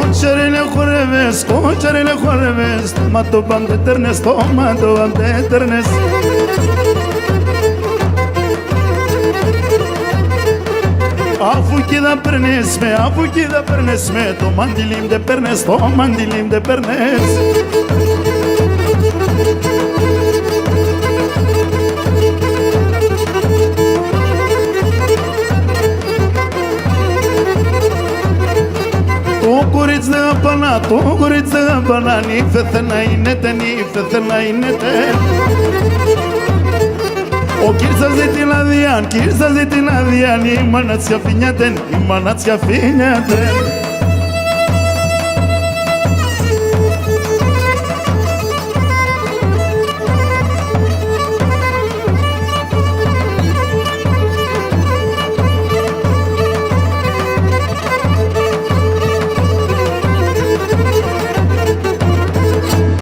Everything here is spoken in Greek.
Κότσερινε χορεύες, μα το παντέτερνες, Αφού κι θα παίρνες με, το μαντιλίμ δεν παίρνες. Το κορίτσι δεν απανά, νύφεθε να είναι τε. Ο κύρσας ζητή την αδειάν, η μανάτσια φύνιαται.